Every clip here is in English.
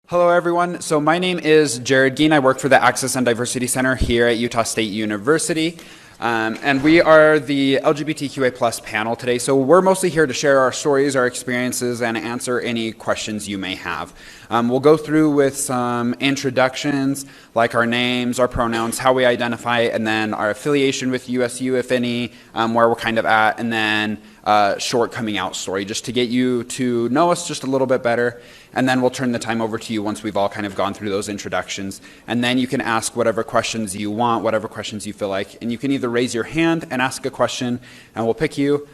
Hello, everyone. So my name is Jared Geen. I work for the Access and Diversity Center here at Utah State University. And we are the LGBTQIA panel today. So we're mostly here to share our stories, our experiences, and answer any questions you may have. We'll go through with some introductions, like our names, our pronouns, how we identify, and then our affiliation with USU, if any, where we're kind of at, and then short coming out story, just to get you to know us just a little bit better. And then we'll turn the time over to you once we've all kind of gone through those introductions. And then you can ask whatever questions you want, whatever questions you feel like. And you can either raise your hand and ask a question, and we'll pick you,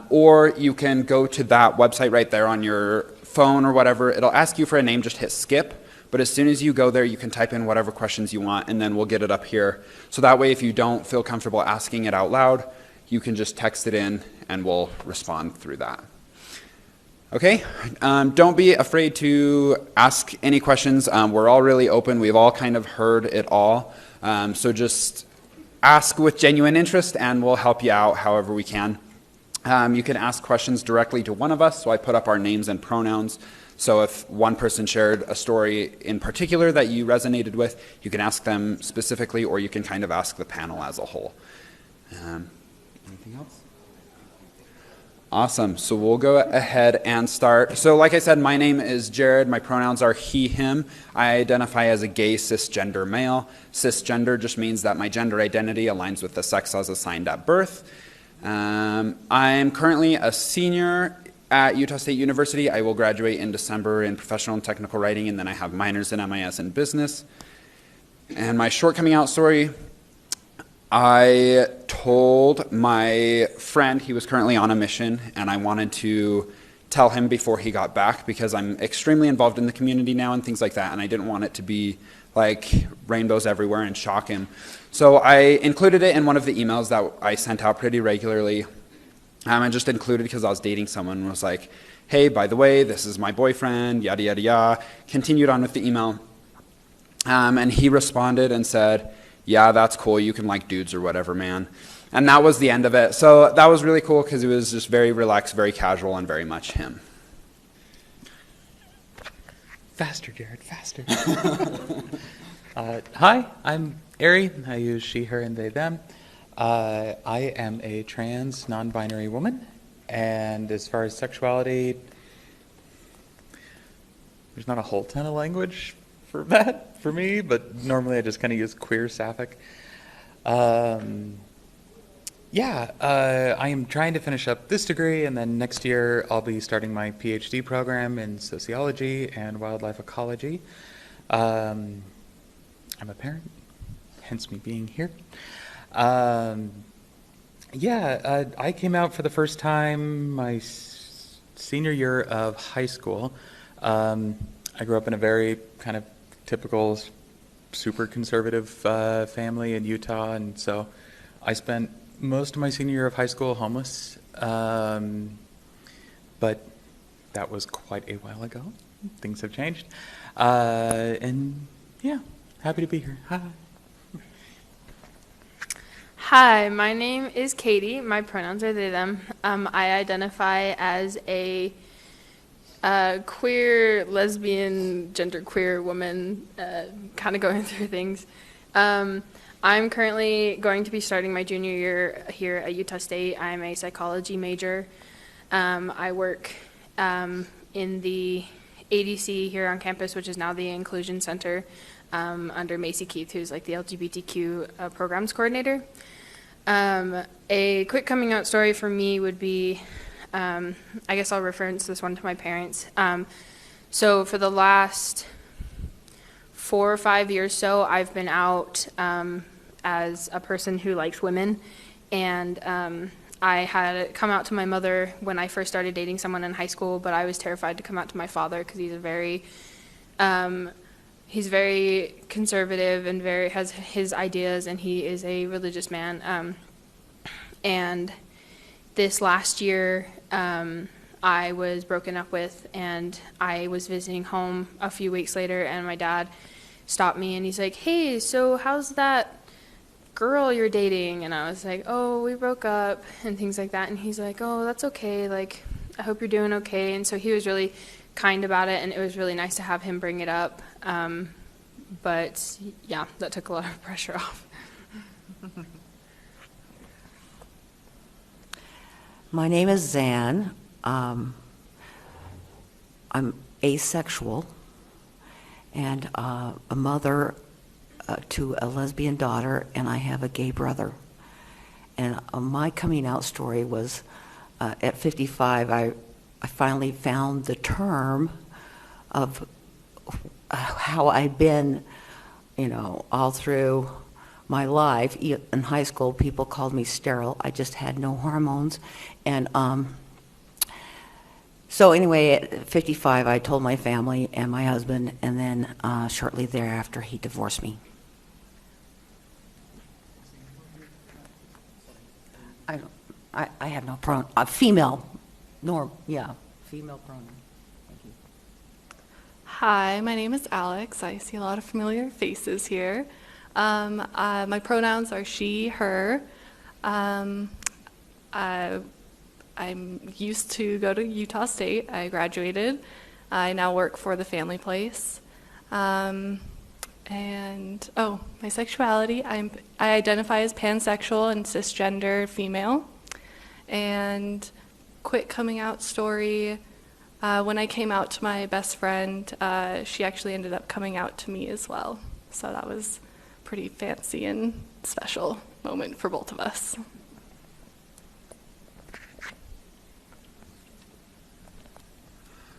or you can go to that website right there on your phone or whatever. It'll ask you for a name, just hit skip. But as soon as you go there, you can type in whatever questions you want, and then we'll get it up here. So that way, if you don't feel comfortable asking it out loud, you can just text it in, and we'll respond through that. Okay, don't be afraid to ask any questions. We're all really open. We've all kind of heard it all. So just ask with genuine interest, and we'll help you out however we can. You can ask questions directly to one of us, so I put up our names and pronouns. So if one person shared a story in particular that you resonated with, you can ask them specifically, or you can kind of ask the panel as a whole. Anything else? Awesome. So we'll go ahead and start. So like I said, my name is Jared. My pronouns are he, him. I identify as a gay cisgender male. Cisgender just means that my gender identity aligns with the sex as assigned at birth. I'm currently a senior at Utah State University. I will graduate in December in professional and technical writing, and then I have minors in MIS and business. And my short coming out story, I told my friend he was currently on a mission, and I wanted to tell him before he got back because I'm extremely involved in the community now and things like that, and I didn't want it to be like rainbows everywhere and shock him. So I included it in one of the emails that I sent out pretty regularly. I just included because I was dating someone and was like, hey, by the way, this is my boyfriend, yada, yada, yada. Continued on with the email. And he responded and said, yeah, that's cool. You can like dudes or whatever, man. And that was the end of it. So that was really cool because it was just very relaxed, very casual, and very much him. Faster, Jared, faster. Hi, I'm Ari. I use she, her, and they, them. I am a trans, non-binary woman. And as far as sexuality, there's not a whole ton of language for that for me, but normally I just kind of use queer, sapphic. I am trying to finish up this degree, and then next year I'll be starting my PhD program in sociology and wildlife ecology. I'm a parent, hence me being here. I came out for the first time my senior year of high school. I grew up in a very kind of typical, super conservative family in Utah, and so I spent most of my senior year of high school homeless, but that was quite a while ago. Things have changed, and yeah, happy to be here. Hi. Hi, my name is Katie. My pronouns are they, them. I identify as a queer, lesbian, genderqueer woman, kind of going through things. I'm currently going to be starting my junior year here at Utah State. I'm a psychology major. I work in the ADC here on campus, which is now the Inclusion Center, under Macy Keith, who's like the LGBTQ programs coordinator. A quick coming out story for me would be, I guess I'll reference this one to my parents. So for the last 4 or 5 years so, I've been out as a person who likes women, and I had come out to my mother when I first started dating someone in high school, but I was terrified to come out to my father because he's very conservative and has his ideas, and he is a religious man. And this last year, I was broken up with, and I was visiting home a few weeks later, and my dad stopped me, and he's like, hey, so how's that girl you're dating? And I was like, oh, we broke up, and things like that. And he's like, oh, that's okay. Like, I hope you're doing okay. And so he was really kind about it, and it was really nice to have him bring it up. But yeah, that took a lot of pressure off. My name is Zan. I'm asexual and a mother to a lesbian daughter, and I have a gay brother. And my coming out story was at 55, I finally found the term of how I'd been, all through my life. In high school, people called me sterile. I just had no hormones. And so anyway, at 55, I told my family and my husband, and then shortly thereafter, he divorced me. I have no pronoun. Female. Female pronoun. Thank you. Hi, my name is Alex. I see a lot of familiar faces here. My pronouns are she, her. I'm used to go to Utah State. I graduated. I now work for the Family Place. My sexuality, I identify as pansexual and cisgender female. And quick coming out story, when I came out to my best friend, she actually ended up coming out to me as well. So that was a pretty fancy and special moment for both of us.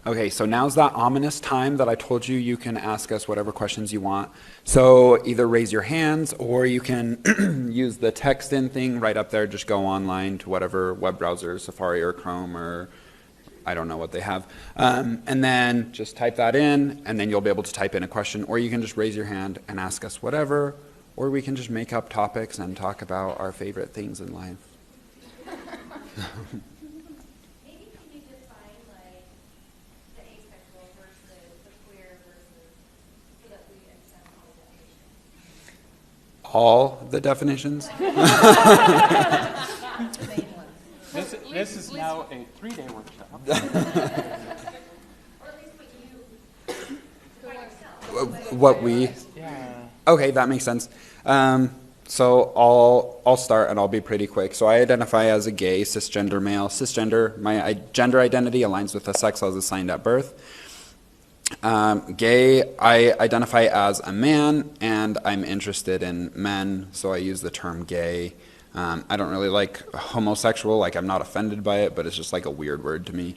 Okay, so now's that ominous time that I told you you can ask us whatever questions you want. So either raise your hands or you can use the text in thing right up there. Just go online to whatever web browser, Safari or Chrome or I don't know what they have. And then just type that in and then you'll be able to type in a question, or you can just raise your hand and ask us whatever, or we can just make up topics and talk about our favorite things in life. All the definitions? This is now a 3-day workshop. What we... Yeah. Okay, that makes sense. So I'll start and I'll be pretty quick. So I identify as a gay, cisgender male. Cisgender, my gender identity aligns with the sex I was assigned at birth. Gay, I identify as a man, and I'm interested in men, so I use the term gay. I don't really like homosexual, like I'm not offended by it, but it's just like a weird word to me.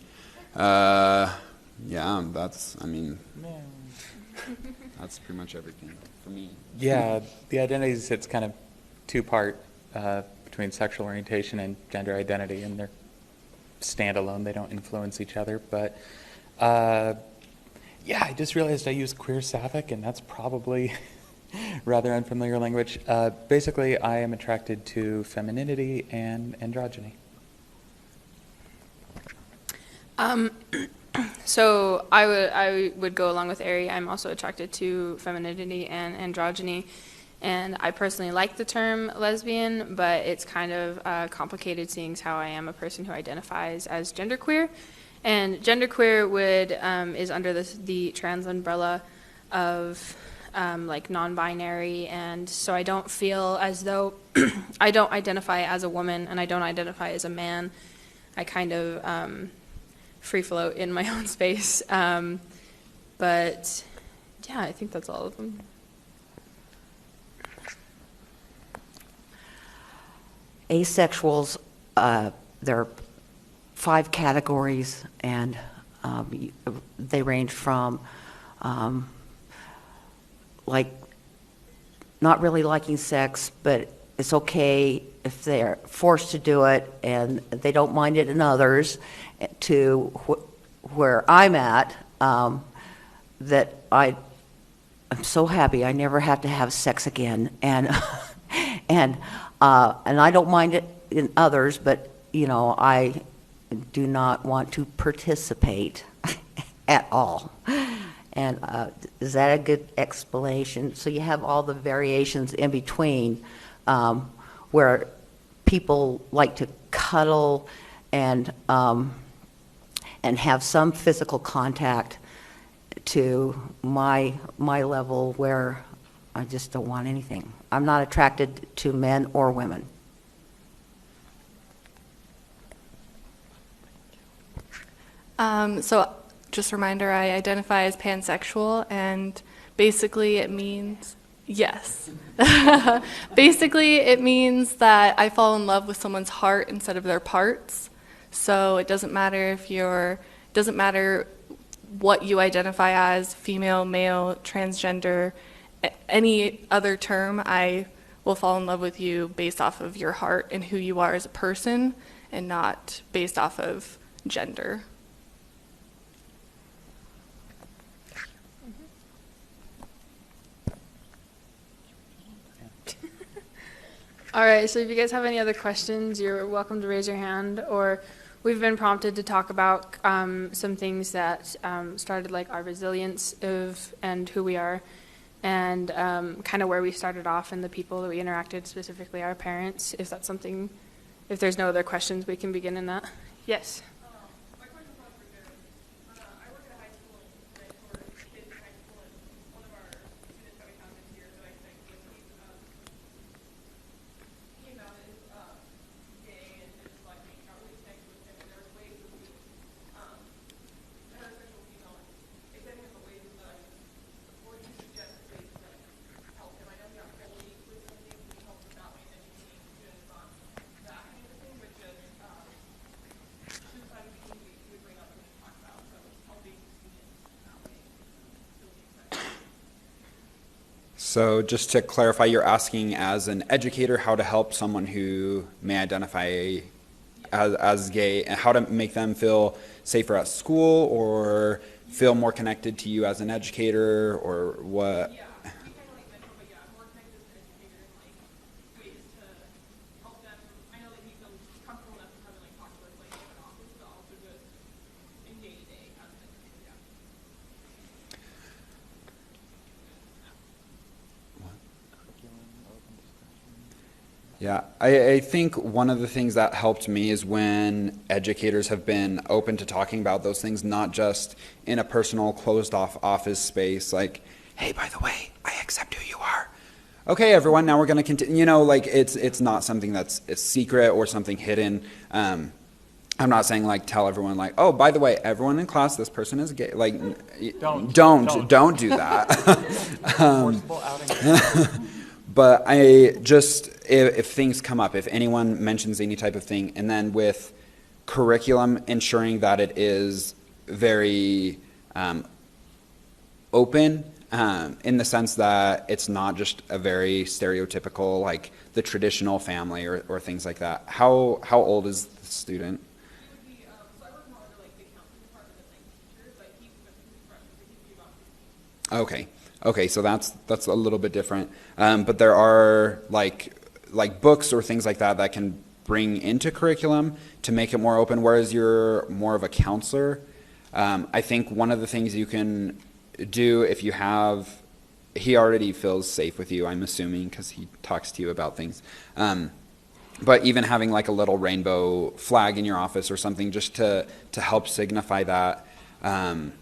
That's pretty much everything for me. Yeah, the identities, it's kind of two-part between sexual orientation and gender identity, and they're standalone. They don't influence each other, but... yeah, I just realized I use queer sapphic, and that's probably rather unfamiliar language. Basically, I am attracted to femininity and androgyny. So I would go along with Ari. I'm also attracted to femininity and androgyny, and I personally like the term lesbian, but it's kind of complicated seeing as how I am a person who identifies as genderqueer. And genderqueer is under the trans umbrella of like non-binary, and so I don't feel as though I don't identify as a woman and I don't identify as a man. I kind of free float in my own space, but yeah, I think that's all of them. Asexuals, there are 5 categories, and they range from like not really liking sex, but it's okay if they're forced to do it and they don't mind it in others, to where I'm at, that I'm so happy I never have to have sex again, and and I don't mind it in others, but I do not want to participate at all. And is that a good explanation? So you have all the variations in between, where people like to cuddle and and have some physical contact to my level where I just don't want anything. I'm not attracted to men or women. So just a reminder, I identify as pansexual, and basically it means, yes. Basically it means that I fall in love with someone's heart instead of their parts. So it doesn't matter what you identify as, female, male, transgender, any other term. I will fall in love with you based off of your heart and who you are as a person, and not based off of gender. All right, so if you guys have any other questions, you're welcome to raise your hand, or we've been prompted to talk about some things that started, like our resilience and who we are, and kind of where we started off and the people that we interacted, specifically our parents. If that's something, if there's no other questions, we can begin in that. Yes. My question is for Jared. I work at a high school, and I sort of kids in high school, and one of our students that we have this year that I think was came out as gay and just like got really connected with him, and there were ways of being heterosexual female. Is there any of the ways that or you suggest ways to help him? I know he got fully with some things we help with that way, and educating students on that kind of thing, but just suicide we would bring up and talk about. So helping students that way. So just to clarify, you're asking as an educator how to help someone who may identify as gay, and how to make them feel safer at school or feel more connected to you as an educator, or what? Yeah, we kind of like mentioned, but yeah, more connected to educators and like ways to help them. I know that he feels comfortable enough to come and like talk to us like in an office, but also just in day to day as an educator. Yeah. Yeah, I think one of the things that helped me is when educators have been open to talking about those things, not just in a personal, closed-off office space, like, hey, by the way, I accept who you are. Okay, everyone, now we're going to continue. You know, like, it's not something that's a secret or something hidden. I'm not saying, like, tell everyone, like, oh, by the way, everyone in class, this person is gay. Like, don't do that. Forcible outing. But I just, if things come up, if anyone mentions any type of thing, and then with curriculum, ensuring that it is very open, in the sense that it's not just a very stereotypical, like the traditional family or things like that. How old is the student? He would be, so I work more under like the counseling department than like teachers, like he's a freshman, so he'd be about 15. Okay, so that's a little bit different. But there are like books or things like that can bring into curriculum to make it more open, whereas you're more of a counselor. I think one of the things you can do if you have, he already feels safe with you, I'm assuming, because he talks to you about things. But even having like a little rainbow flag in your office or something just to help signify that can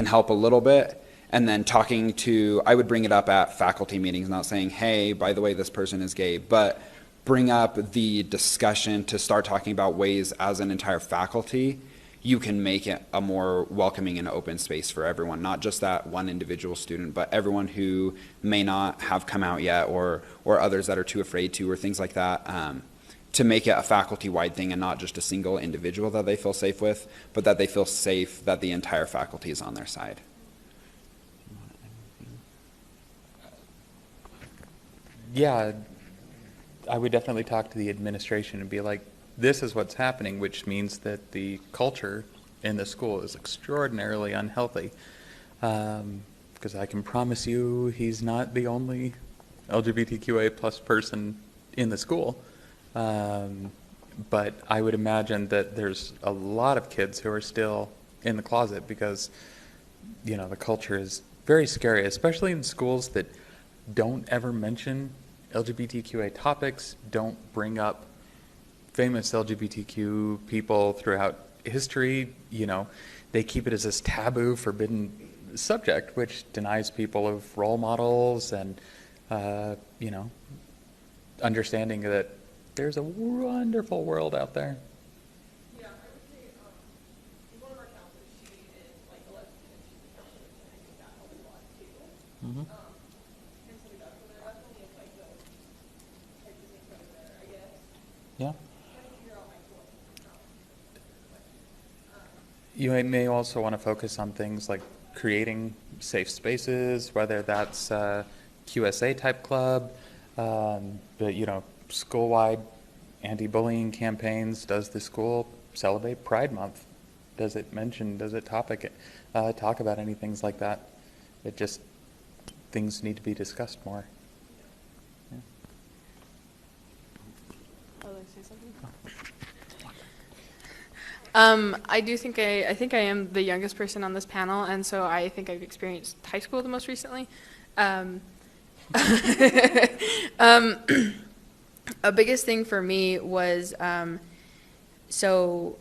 help a little bit. And then talking to, I would bring it up at faculty meetings, not saying, hey, by the way, this person is gay, but bring up the discussion to start talking about ways as an entire faculty you can make it a more welcoming and open space for everyone, not just that one individual student, but everyone who may not have come out yet, or others that are too afraid to, or things like that, to make it a faculty-wide thing and not just a single individual that they feel safe with, but that they feel safe that the entire faculty is on their side. Yeah, I would definitely talk to the administration and be like, this is what's happening, which means that the culture in the school is extraordinarily unhealthy. Because I can promise you he's not the only LGBTQIA plus person in the school. But I would imagine that there's a lot of kids who are still in the closet because, you know, the culture is very scary, especially in schools that don't ever mention LGBTQA topics, don't bring up famous LGBTQ people throughout history, they keep it as this taboo, forbidden subject, which denies people of role models and, understanding that there's a wonderful world out there. Yeah, I would say one of our counselors, she is like a lesbian, and she's a counselor, and I think that helps a lot too. And so we got, so there definitely is like those types of things over there, I guess. Yeah. Trying to figure out like what. You may also want to focus on things like creating safe spaces, whether that's QSA type club, but school-wide anti-bullying campaigns. Does the school celebrate Pride Month? Does it talk about any things like that? Things need to be discussed more. Yeah. I do think I think I am the youngest person on this panel, and so I think I've experienced high school the most recently. A biggest thing for me was, so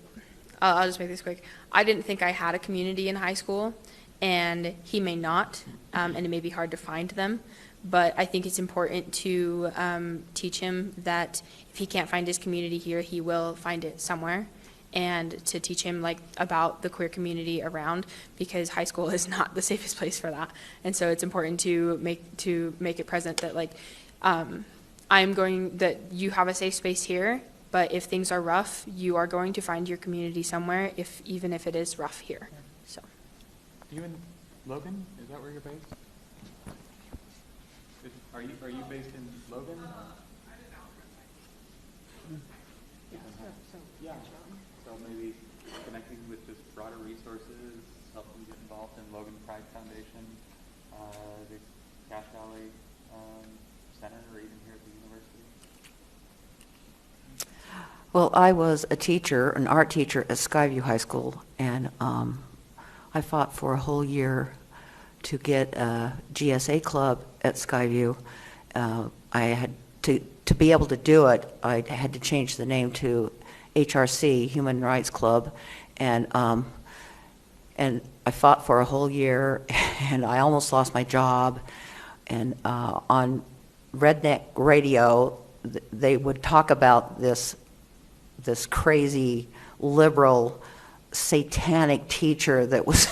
I'll just make this quick. I didn't think I had a community in high school, and he may not, and it may be hard to find them. But I think it's important to teach him that if he can't find his community here, he will find it somewhere, and to teach him about the queer community around, because high school is not the safest place for that. And so it's important to make it present that that you have a safe space here, but if things are rough, you are going to find your community somewhere, even if it is rough here. So. You in Logan? Is that where you're based? Are you based in Logan? Yeah. So maybe connecting with just broader resources, helping get involved in Logan Pride Foundation, the Cache Valley Center, or even here at the university. Well, I was a teacher, an art teacher at Skyview High School, and I fought for a whole year to get a GSA club at Skyview. I had to be able to do it, I had to change the name to HRC, Human Rights Club, and I fought for a whole year, and I almost lost my job. And on Redneck Radio, they would talk about this crazy liberal satanic teacher that was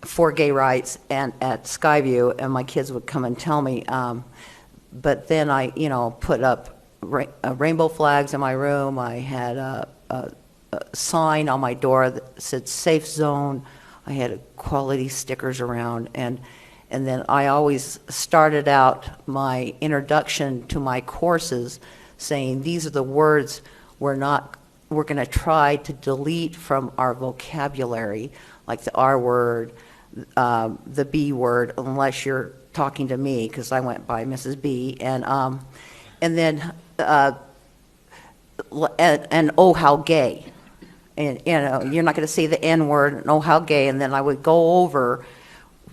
for gay rights and at Skyview, and my kids would come and tell me. But then I, put up rainbow flags in my room. I had a sign on my door that said "Safe Zone." I had quality stickers around, and then I always started out my introduction to my courses saying, these are the words we're going to try to delete from our vocabulary, like the R word, the B word, unless you're talking to me, because I went by Mrs. B, and then and oh, how gay. And you're not going to say the N word, and oh, how gay. And then I would go over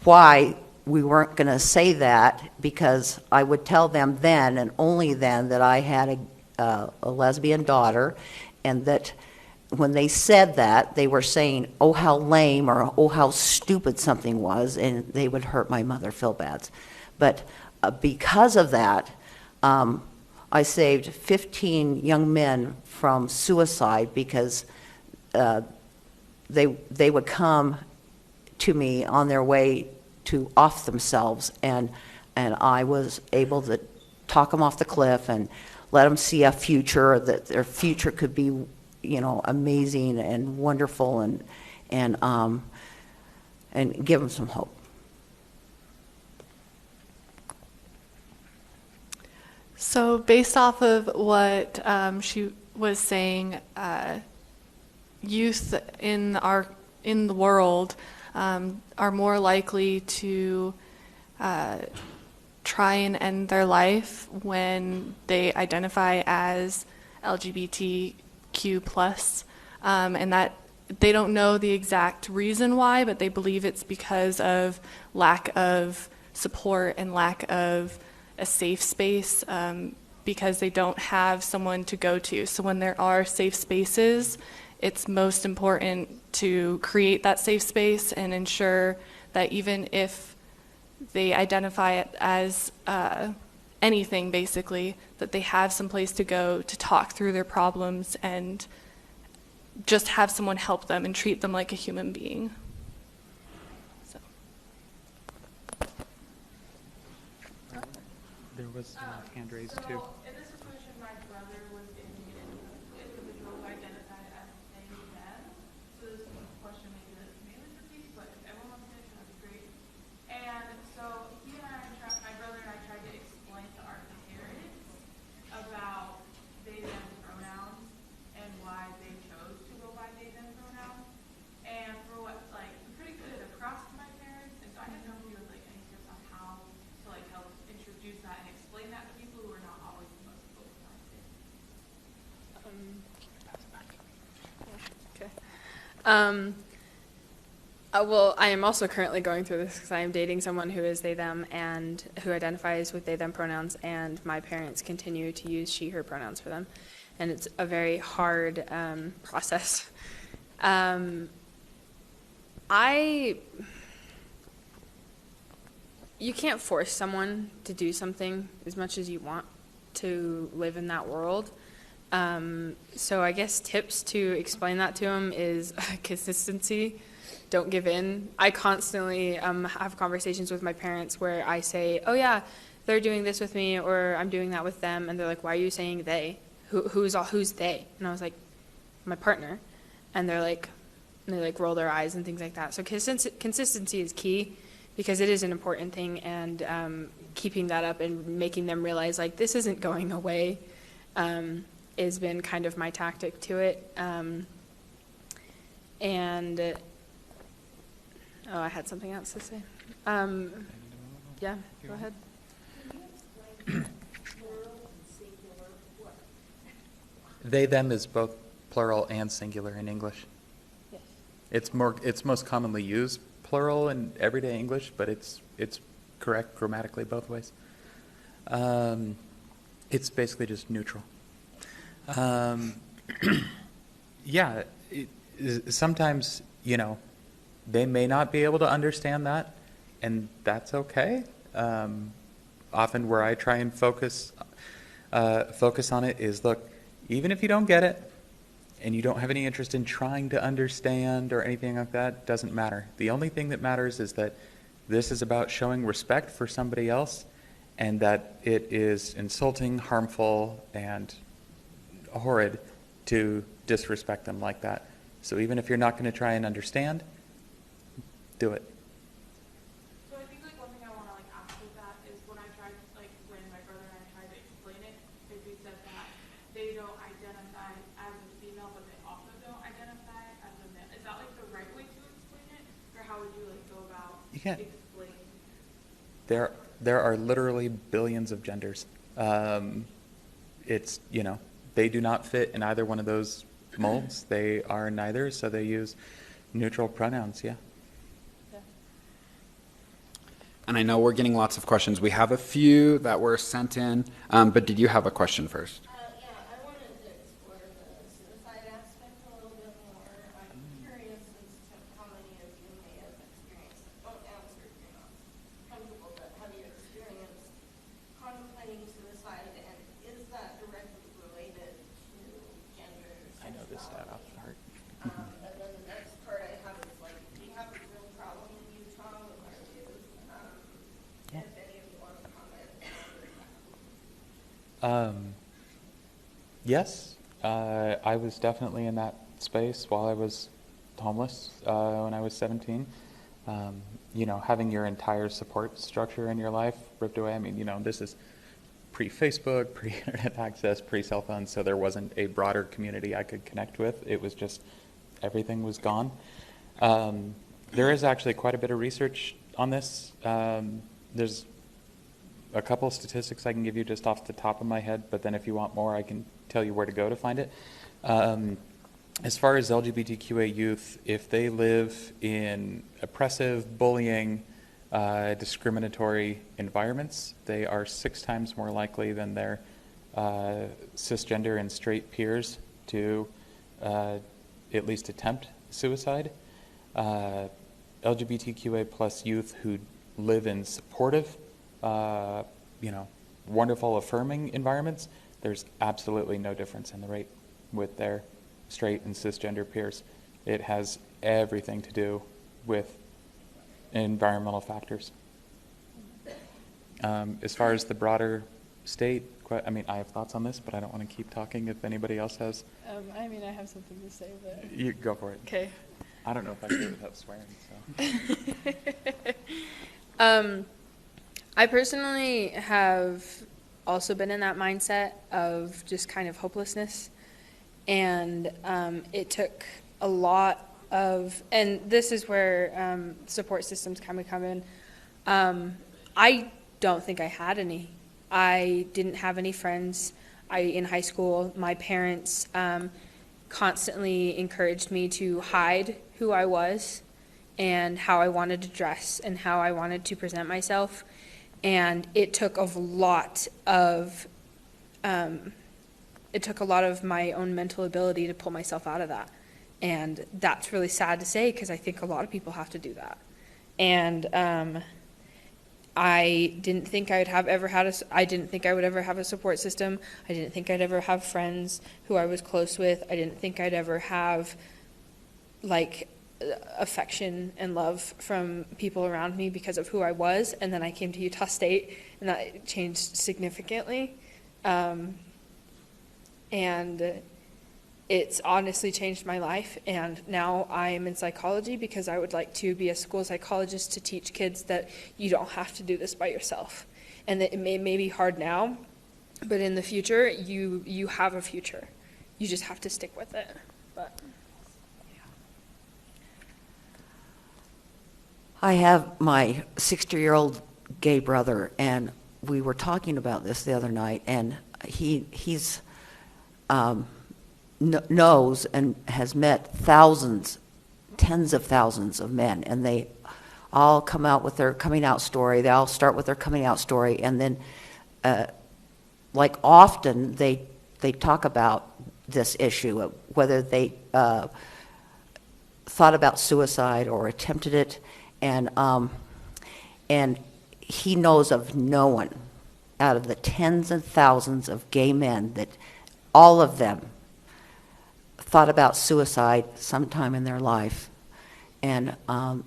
why we weren't going to say that, because I would tell them then and only then that I had a lesbian daughter, and that when they said that, they were saying, oh, how lame, or oh, how stupid something was, and they would hurt my mother feel bad. But because of that, I saved 15 young men from suicide, because they would come to me on their way to off themselves, and I was able to talk them off the cliff and let them see a future, that their future could be, amazing and wonderful, and give them some hope. So based off of what she was saying, youth in the world are more likely to try and end their life when they identify as LGBTQ+, and that they don't know the exact reason why, but they believe it's because of lack of support and lack of a safe space because they don't have someone to go to. So when there are safe spaces, it's most important to create that safe space and ensure that even if they identify it as anything, basically, that they have some place to go to talk through their problems and just have someone help them and treat them like a human being. So. There was hand raised too. In this situation, my brother was in an individual who identified as they, them. So this question maybe that's mainly for Keith, but if everyone wants to finish, that'd be great. And so my brother and I tried to explain to our parents about they, them pronouns and why they chose to go by they, them pronouns. And for what, like, we couldn't get it across to my parents, and so I didn't know if you had, like, any tips on how to, like, help introduce that and explain that to people who are not always the most open-minded. Okay. Well, I am also currently going through this because I am dating someone who is they, them, and who identifies with they, them pronouns, and my parents continue to use she, her pronouns for them. And it's a very hard process. You can't force someone to do something as much as you want to live in that world. So I guess tips to explain that to them is consistency. Don't give in. I constantly have conversations with my parents where I say, oh yeah, they're doing this with me, or I'm doing that with them, and they're like, why are you saying they? Who's they? And I was like, my partner. And they roll their eyes and things like that. So consistency is key, because it is an important thing, and keeping that up and making them realize, like, this isn't going away has been kind of my tactic to it. I had something else to say. Yeah, go ahead. They, them is both plural and singular in English. Yes. It's most commonly used plural in everyday English, but it's correct grammatically both ways. It's basically just neutral. Yeah, sometimes, they may not be able to understand that, and that's okay. Often where I try and focus on it is, look, even if you don't get it, and you don't have any interest in trying to understand or anything like that, doesn't matter. The only thing that matters is that this is about showing respect for somebody else, and that it is insulting, harmful, and horrid to disrespect them like that. So even if you're not going to try and understand, do it. So I think, like, one thing I want to, like, ask with that is when I tried, like, when my brother and I tried to explain it, they said that they don't identify as a female, but they also don't identify as a male. Is that, like, the right way to explain it? Or how would you, like, go about explaining? There are literally billions of genders. It's, they do not fit in either one of those molds. They are neither, so they use neutral pronouns, yeah. And I know we're getting lots of questions. We have a few that were sent in, but did you have a question first? Yeah, I wanted to explore the suicide aspect a little bit more. I'm curious as to how many of you may have experienced, don't answer if you're not comfortable, but have you experienced contemplating suicide, and is that directly related to gender, I know this stat off the heart. And then the next part I have is, like, we have a real problem in Utah with our youth. If any of you want to comment. Yes, I was definitely in that space while I was homeless when I was 17. Having your entire support structure in your life ripped away. I mean, this is pre-Facebook, pre-internet access, pre-cell phone, so there wasn't a broader community I could connect with. It was just everything was gone. There is actually quite a bit of research on this. There's a couple of statistics I can give you just off the top of my head, but then if you want more, I can tell you where to go to find it. As far as LGBTQA youth, if they live in oppressive, bullying, discriminatory environments, they are 6 times more likely than their cisgender and straight peers to at least attempt suicide. LGBTQA plus youth who live in supportive, wonderful, affirming environments, there's absolutely no difference in the rate with their straight and cisgender peers. It has everything to do with environmental factors. As far as the broader state, I mean, I have thoughts on this, but I don't want to keep talking if anybody else has. I mean, I have something to say, but. You go for it. Okay. I don't know if I can do it without swearing, so. I personally have also been in that mindset of just kind of hopelessness. And it took a lot of, and this is where support systems kind of come in. I don't think I had any. I didn't have any friends in high school. My parents constantly encouraged me to hide who I was and how I wanted to dress and how I wanted to present myself. And it took a lot of my own mental ability to pull myself out of that. And that's really sad to say because I think a lot of people have to do that. And I didn't think I would I didn't think I would ever have a support system. I didn't think I'd ever have friends who I was close with. I didn't think I'd ever have like affection and love from people around me because of who I was. And then I came to Utah State and that changed significantly. And it's honestly changed my life, and now I'm in psychology because I would like to be a school psychologist to teach kids that you don't have to do this by yourself, and that it may be hard now, but in the future, you have a future. You just have to stick with it. But I have my 60-year-old gay brother, and we were talking about this the other night, and he's knows and has met thousands, tens of thousands of men, and they all come out with their coming out story. They all start with their coming out story, and then like often they talk about this issue of whether they thought about suicide or attempted it, and he knows of no one out of the tens and thousands of gay men that all of them thought about suicide sometime in their life, and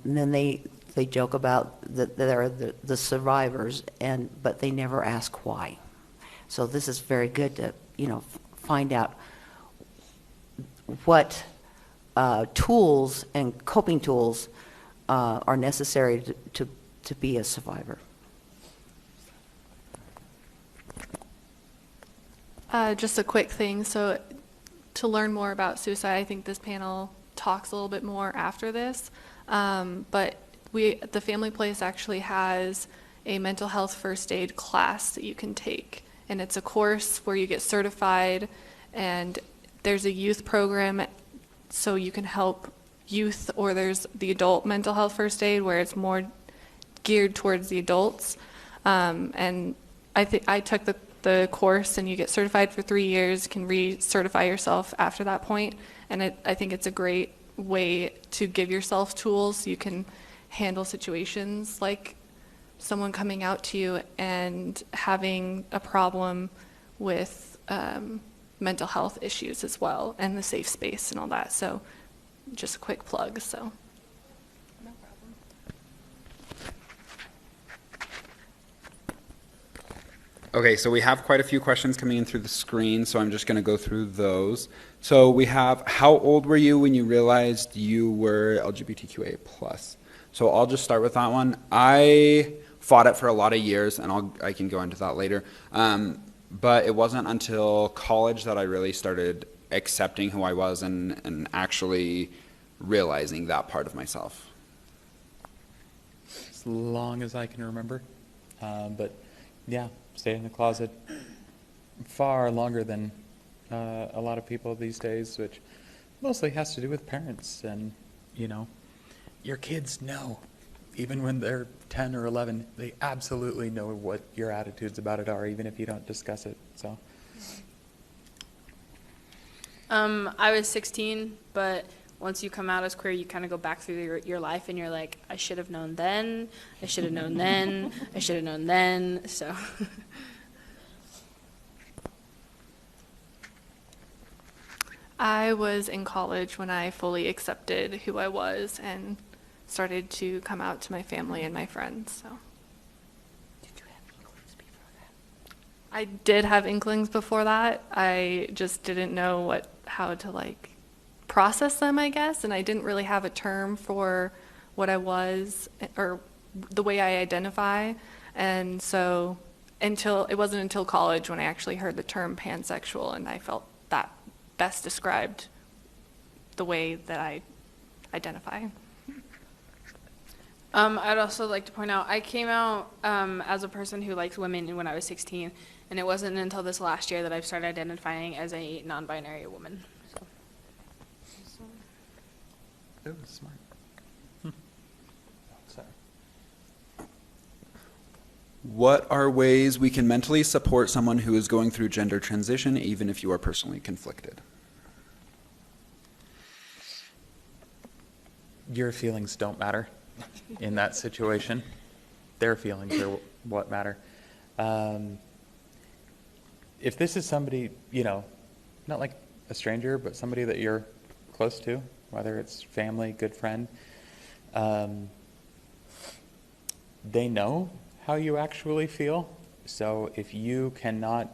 then they joke about that they're the survivors, but they never ask why. So this is very good to find out what tools and coping tools are necessary to be a survivor. Just a quick thing. So to learn more about suicide, I think this panel talks a little bit more after this. But the Family Place actually has a mental health first aid class that you can take. And it's a course where you get certified, and there's a youth program so you can help youth, or there's the adult mental health first aid where it's more geared towards the adults. And I took the course, and you get certified for 3 years, can recertify yourself after that point. And I think it's a great way to give yourself tools so you can handle situations like someone coming out to you and having a problem with mental health issues as well, and the safe space and all that. So just a quick plug. So no problem. Okay, so we have quite a few questions coming in through the screen, so I'm just going to go through those. So we have, how old were you when you realized you were LGBTQIA+. So I'll just start with that one. I fought it for a lot of years, and I can go into that later. But it wasn't until college that I really started accepting who I was and actually realizing that part of myself. As long as I can remember. But yeah, stayed in the closet far longer than a lot of people these days, which mostly has to do with parents. And, your kids know. Even when they're 10 or 11, they absolutely know what your attitudes about it are, even if you don't discuss it. So I was 16, but once you come out as queer, you kind of go back through your life and you're like, I should have known then, I should have known then, I should have known then, so. I was in college when I fully accepted who I was and started to come out to my family and my friends. So Did you have inklings before that? I did have inklings before that. I just didn't know how to like process them, I guess, and I didn't really have a term for what I was or the way I identify. And so it wasn't until college when I actually heard the term pansexual, and I felt that best described the way that I identify. I'd also like to point out, I came out as a person who likes women when I was 16, and it wasn't until this last year that I've started identifying as a non-binary woman. So. That was smart. Sorry. What are ways we can mentally support someone who is going through gender transition, even if you are personally conflicted? Your feelings don't matter in that situation. Their feelings are what matter. If this is somebody, not like a stranger, but somebody that you're close to, whether it's family, good friend, they know how you actually feel. So if you cannot,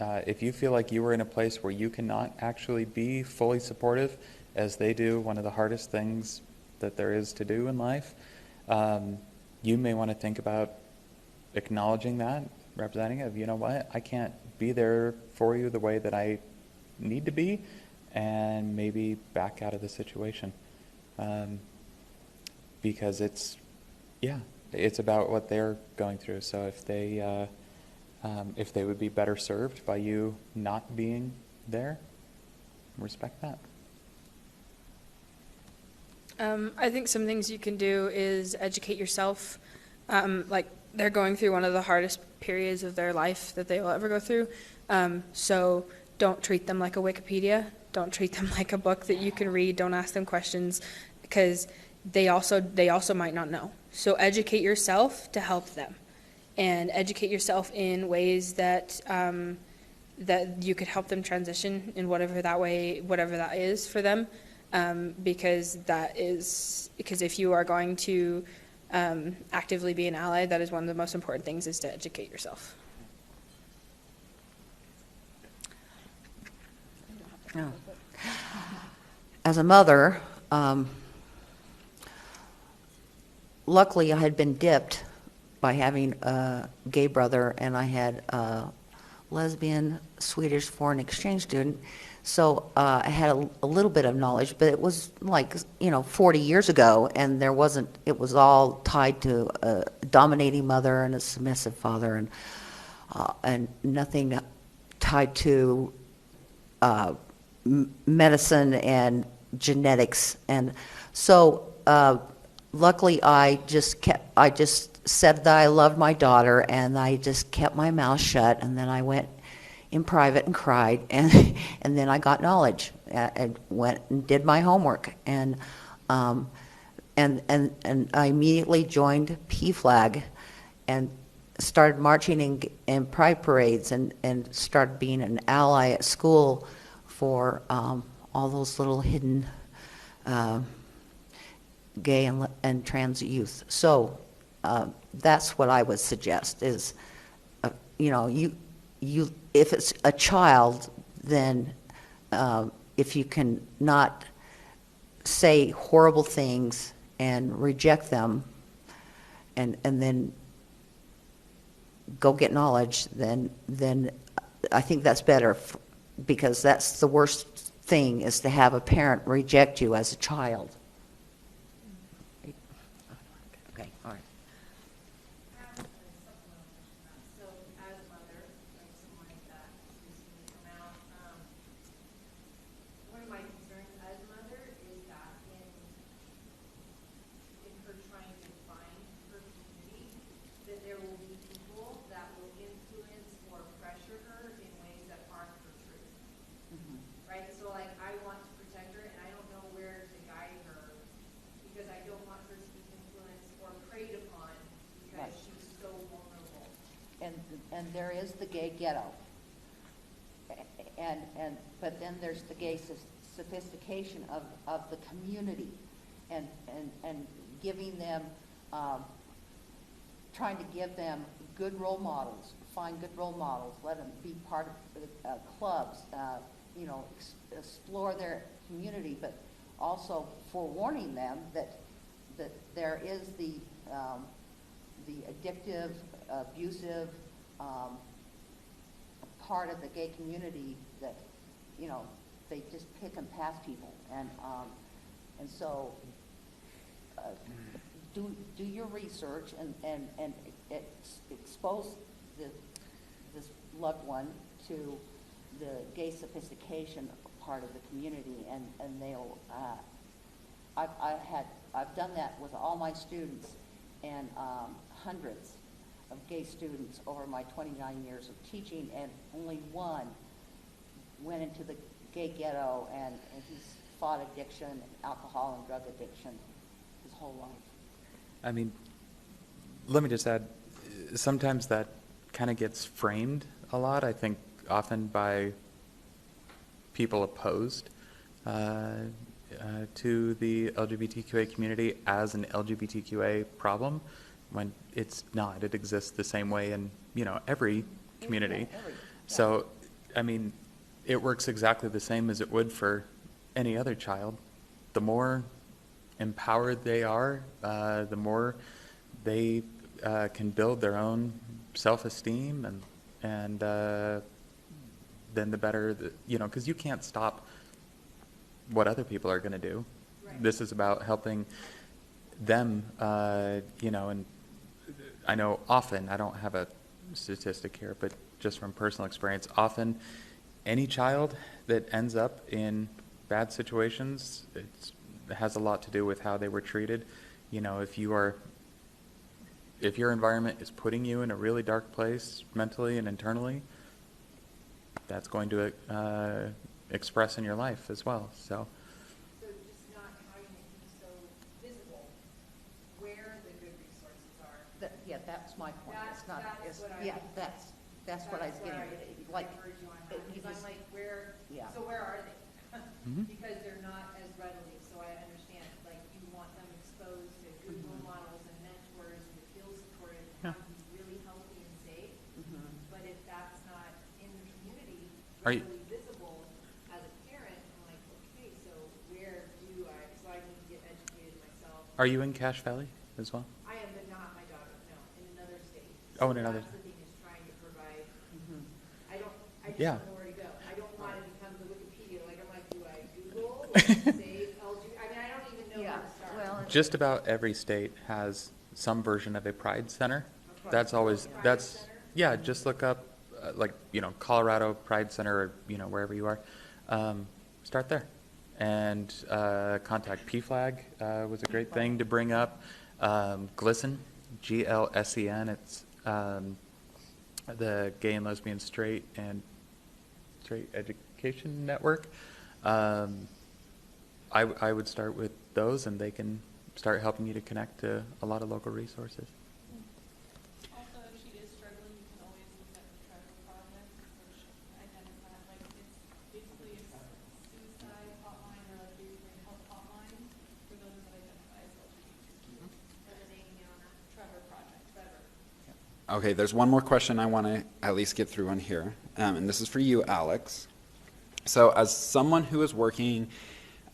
if you feel like you are in a place where you cannot actually be fully supportive, as they do, one of the hardest things that there is to do in life, you may want to think about acknowledging that, representing it, you know what, I can't be there for you the way that I need to be, and maybe back out of the situation. Because it's about what they're going through. So if they would be better served by you not being there, respect that. I think some things you can do is educate yourself. Like, they're going through one of the hardest periods of their life that they will ever go through. So don't treat them like a Wikipedia. Don't treat them like a book that you can read. Don't ask them questions, because they also might not know. So educate yourself to help them, and educate yourself in ways that that you could help them transition in whatever that is for them. Because if you are going to actively be an ally, that is one of the most important things, is to educate yourself. Yeah. As a mother, luckily I had been dipped by having a gay brother, and I had a lesbian Swedish foreign exchange student. So I had a little bit of knowledge, but it was like, 40 years ago, and it was all tied to a dominating mother and a submissive father, and nothing tied to medicine and genetics. And so luckily I just said that I loved my daughter, and I just kept my mouth shut, and then I went in private and cried, and then I got knowledge and went and did my homework, and I immediately joined PFLAG and started marching in pride parades, and started being an ally at school for all those little hidden gay and trans youth. So that's what I would suggest is, if it's a child, then if you can not say horrible things and reject them, and then go get knowledge, then I think that's better, because that's the worst thing, is to have a parent reject you as a child. Okay, all right. So as a mother, like someone like that who's going to come out, one of my concerns as a mother is that in her trying to find her community, that there will be people that will influence or pressure her in ways that aren't and there is the gay ghetto. But then there's the gay sophistication of the community, and giving them, trying to give them good role models, find good role models, let them be part of clubs, explore their community, but also forewarning them that there is the addictive, abusive part of the gay community that, they just pick and pass people, and so do your research and expose this loved one to the gay sophistication part of the community, and they'll. I've done that with all my students, and hundreds of gay students over my 29 years of teaching, and only one went into the gay ghetto, and he's fought addiction, alcohol and drug addiction his whole life. I mean, let me just add, sometimes that kind of gets framed a lot, I think often by people opposed to the LGBTQA community as an LGBTQA problem, when it's not. It exists the same way in, every community. So, I mean, it works exactly the same as it would for any other child. The more empowered they are, the more they can build their own self-esteem, and then the better, because you can't stop what other people are going to do. Right. This is about helping them, and I know often, I don't have a statistic here, but just from personal experience, often any child that ends up in bad situations, it has a lot to do with how they were treated. If your environment is putting you in a really dark place mentally and internally, that's going to express in your life as well. So just not having it be so visible where the good resources are. That's my point. That's what I was getting at. Like, because I'm like, where? Yeah. So where are they? Mhm. Because they're not as readily. So I understand. Like, you want them exposed to good role models and mentors and to feel supported and have them be really healthy and safe. But if that's not in the community, readily visible as a parent, I'm like, okay, so where do I? So I need to get educated myself. Are you in Cache Valley as well? I am, but not my daughter. No, in another state. Oh, in another. That's the thing, is trying to provide. I just Yeah. don't know where to go. I don't want to become the Wikipedia. Like, I'm like, do I Google? Save LG? I mean, I don't even know where to start. Well, Just about every state has some version of a Pride Center. Okay. That's always, Pride Center? yeah, just look up, Colorado Pride Center, or, wherever you are. Start there. And contact PFLAG was a great thing to bring up. GLSEN, GLSEN, it's the Gay and Lesbian Straight Education Network. I would start with those, and they can start helping you to connect to a lot of local resources. Also, if she is struggling, you can always look at the Trevor Project, which identifies, like, it's basically a suicide hotline or like a health hotline for those that identify as LGBTQ. And the name on that Trevor Project, Trevor. Okay, there's one more question I want to at least get through on here, and this is for you, Alex. So as someone who is working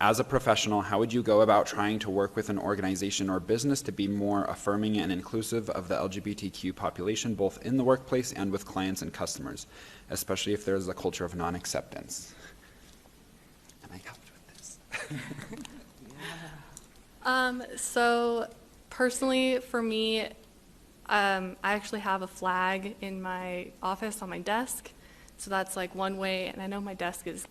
as a professional, how would you go about trying to work with an organization or business to be more affirming and inclusive of the LGBTQ population, both in the workplace and with clients and customers, especially if there's a culture of non-acceptance? And I helped with this. So personally, for me, I actually have a flag in my office on my desk. So that's like one way, and I know my desk is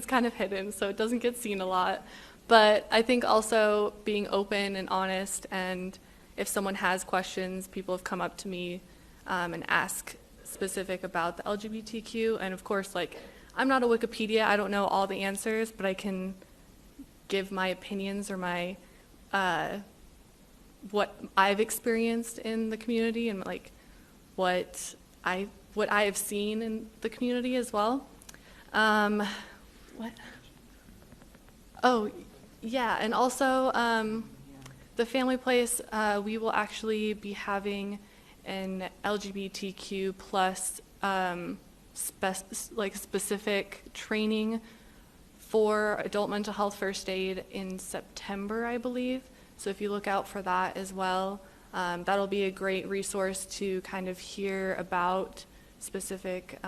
kind of hidden, so it doesn't get seen a lot. But I think also being open and honest, and if someone has questions, people have come up to me and ask specific about the LGBTQ. And of course, like, I'm not a Wikipedia, I don't know all the answers, but I can give my opinions or my what I've experienced in the community, and like what what I have seen in the community as well. What? Oh, yeah, and also the Family Place, we will actually be having an LGBTQ plus specific training for adult mental health first aid in September, I believe. So if you look out for that as well, that'll be a great resource to kind of hear about specific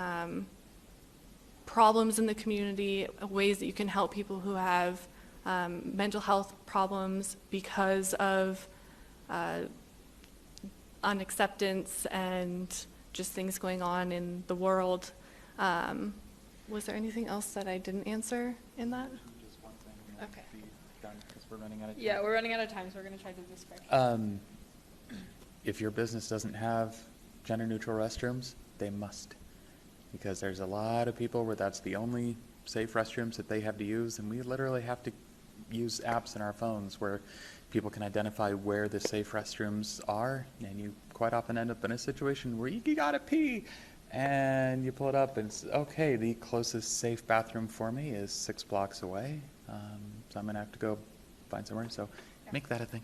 problems in the community, ways that you can help people who have mental health problems because of unacceptance and just things going on in the world. Was there anything else that I didn't answer in that? Just one thing. Okay. Be done, 'cause we're running out of time. Yeah, we're running out of time, so we're going to try to do this quick. If your business doesn't have gender-neutral restrooms, they must. Because there's a lot of people where that's the only safe restrooms that they have to use, and we literally have to use apps in our phones where people can identify where the safe restrooms are, and you quite often end up in a situation where you gotta pee, and you pull it up, and it's, okay, the closest safe bathroom for me is 6 blocks away, so I'm gonna have to go find somewhere, so make that a thing.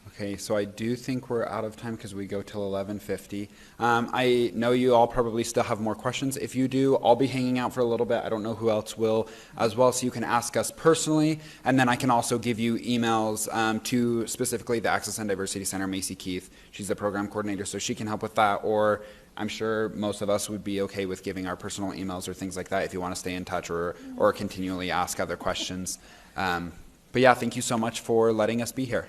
Okay, so I do think we're out of time because we go till 11:50. I know you all probably still have more questions. If you do, I'll be hanging out for a little bit. I don't know who else will as well, so you can ask us personally, and then I can also give you emails to specifically the Access and Diversity Center, Macy Keith. She's the program coordinator, so she can help with that, or I'm sure most of us would be okay with giving our personal emails or things like that if you want to stay in touch or continually ask other questions. But yeah, thank you so much for letting us be here.